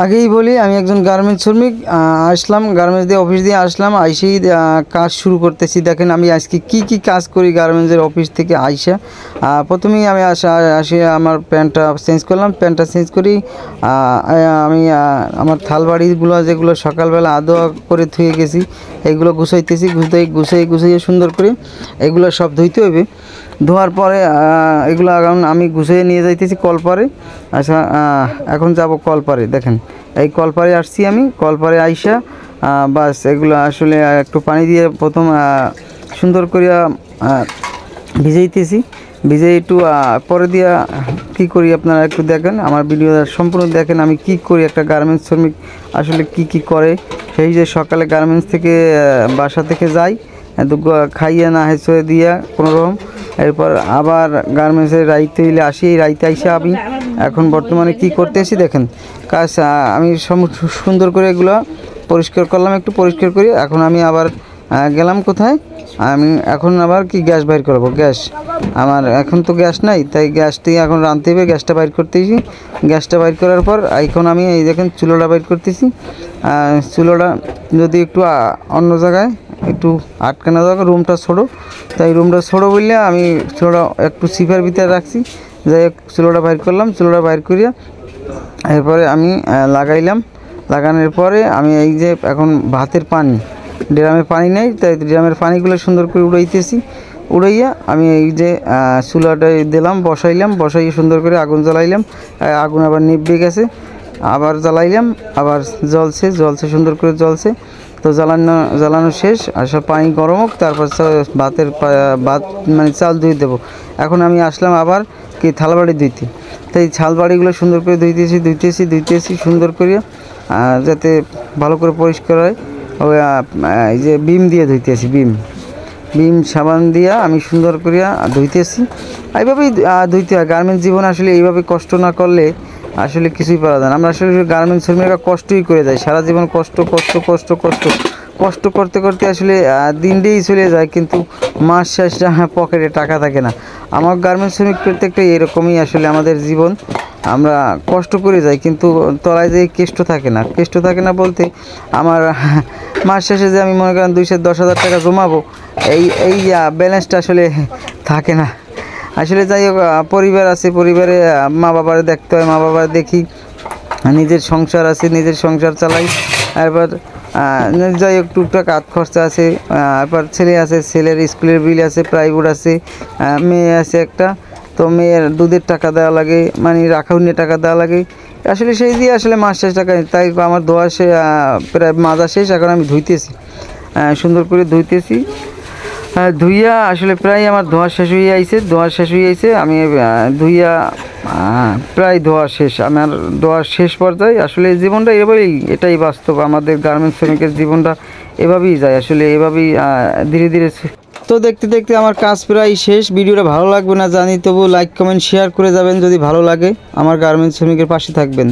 আগেই বলি আমি একজন গার্মেন্টস শ্রমিক। আসলাম গার্মেন্টস দিয়ে অফিস দিয়ে আসলাম, আইসেই কাজ শুরু করতেছি। দেখেন আমি আজকে কি কাজ করি গার্মেন্টসের অফিস থেকে আইসা। প্রথমেই আমি আসি আমার প্যান্টটা চেঞ্জ করলাম, প্যান্টটা চেঞ্জ করি। আমি আমার থালবাড়িগুলো যেগুলো সকালবেলা আদোয়া করে ধুয়ে গেছি এগুলো গুছাইতেছি, গুছিয়ে সুন্দর করে এগুলো সব ধুইতে হবে। ধোয়ার পরে এগুলো এখন আমি গুছিয়ে নিয়ে যাইতেছি কলপারে। আচ্ছা, এখন যাব কলপারে। দেখেন এই কলপারে আসছি আমি, কলপারে আইসা বাস এগুলো আসলে একটু পানি দিয়ে প্রথম সুন্দর করিয়া ভিজাইতেছি। ভিজে একটু পরে দিয়া কী করি আপনারা একটু দেখেন, আমার ভিডিও সম্পূর্ণ দেখেন আমি কি করি। একটা গার্মেন্টস শ্রমিক আসলে কি করে, সেই যে সকালে গার্মেন্টস থেকে বাসা থেকে যাই, খাইয়ে না হেঁচড়ে দিয়া কোনোরকম, এরপর আবার গার্মেন্টসের রাইতে হইলে আসি। এই রাইতে আইসা আমি এখন বর্তমানে কি করতেছি দেখেন কাজ। আমি সুন্দর করে এগুলো পরিষ্কার করলাম, একটু পরিষ্কার করি। এখন আমি আবার গেলাম কোথায়, আমি এখন আবার কি গ্যাস বাইর করবো। গ্যাস আমার এখন তো গ্যাস নাই, তাই গ্যাসটি এখন রাঁধতে হবে। গ্যাসটা বাইর করতেছি, গ্যাসটা বাইর করার পর এখন আমি এই দেখেন চুলোটা বাইর করতেছি। চুলোটা যদি একটু অন্য জায়গায় একটু আটকানো জায়গা, রুমটা ছোটো, তাই রুমটা ছোটো বললে আমি চুলোটা একটু সিফার ভিতরে রাখছি। যাই হোক চুলোটা বাইর করলাম, চুলোটা বাইর করিয়া এরপরে আমি লাগাইলাম। লাগানোর পরে আমি এই যে এখন ভাতের পানি, ড্রামে পানি নেই, তাই ড্রামের পানিগুলো সুন্দর করে উড়াইতেছি। উড়াইয়া আমি এই যে চুলাটা দিলাম, বসাইয়ে সুন্দর করে আগুন জ্বালাইলাম। আগুন আবার নিভে গেছে, আবার জ্বালাইলাম, আবার জ্বলছে সুন্দর করে জ্বলছে। তো জ্বালানো শেষ, আর সব পানি গরম হোক, তারপর ভাত মানে চাল ধুয়ে দেবো। এখন আমি আসলাম আবার কি থালবাড়ি ধুইতে, তাই থালবাড়িগুলো সুন্দর করে ধুইতেছি সুন্দর করে, যাতে ভালো করে পরিষ্কার হয়। ওই এই যে বিম দিয়ে ধুইতেছি, বিম সাবান দিয়া আমি সুন্দর করিয়া ধুইতেছি। এইভাবেই ধুইতে হয়। গার্মেন্টস জীবন আসলে এইভাবে কষ্ট না করলে আসলে কিছুই পাওয়া যায় না। আমরা আসলে গার্মেন্টস শ্রমিকরা কষ্টই করে যাই সারা জীবন, কষ্ট করতে করতে আসলে দিনটাই চলে যায়, কিন্তু মাস শেষে পকেটে টাকা থাকে না। আমার গার্মেন্টস শ্রমিক প্রত্যেকটা এরকমই আসলে আমাদের জীবন। আমরা কষ্ট করে যাই, কিন্তু তলায় যে কেষ্ট থাকে না বলতে আমার মাস শেষে যে আমি মনে করেন 210,000 টাকা জমাবো, এই ব্যালেন্সটা আসলে থাকে না আসলে। যাই হোক, পরিবার আছে, পরিবারে মা বাবারে দেখতে হয়, মা বাবার দেখি, নিজের সংসার আছে, নিজের সংসার চালাই। এরপর যাই হোক টুকটাক হাত খরচা আছে। এরপর ছেলে আছে, ছেলের স্কুলের বিল আছে, প্রাইভেট আছে, মেয়ে আছে একটা, তো মেয়ের দুধের টাকা দেওয়া লাগে, মানে রাখাউনি টাকা দেওয়া লাগে। আসলে সেই দিয়ে আসলে মাস শেষ টাকা, তাই আমার ধোয়া প্রায় মাজা শেষ। এখন আমি ধুইতেছি, সুন্দর করে ধুইতেছি। ধুইয়া আসলে প্রায় আমার ধোয়া শেষ হয়ে আইছে। আমি ধুইয়া প্রায় ধোয়া শেষ, আমার ধোয়া শেষ পর্যায়ে। আসলে জীবনটা এটাই বাস্তব, আমাদের গার্মেন্টস শ্রমিকের জীবনটা এভাবেই যায় আসলে, এভাবেই ধীরে ধীরে। তো দেখতে দেখতে আমার কাজ প্রায় শেষ। ভিডিওটা ভালো লাগবে না জানি, তবু লাইক কমেন্ট শেয়ার করে যাবেন যদি ভালো লাগে। আমার গার্মেন্টস শ্রমিকের পাশে থাকবেন।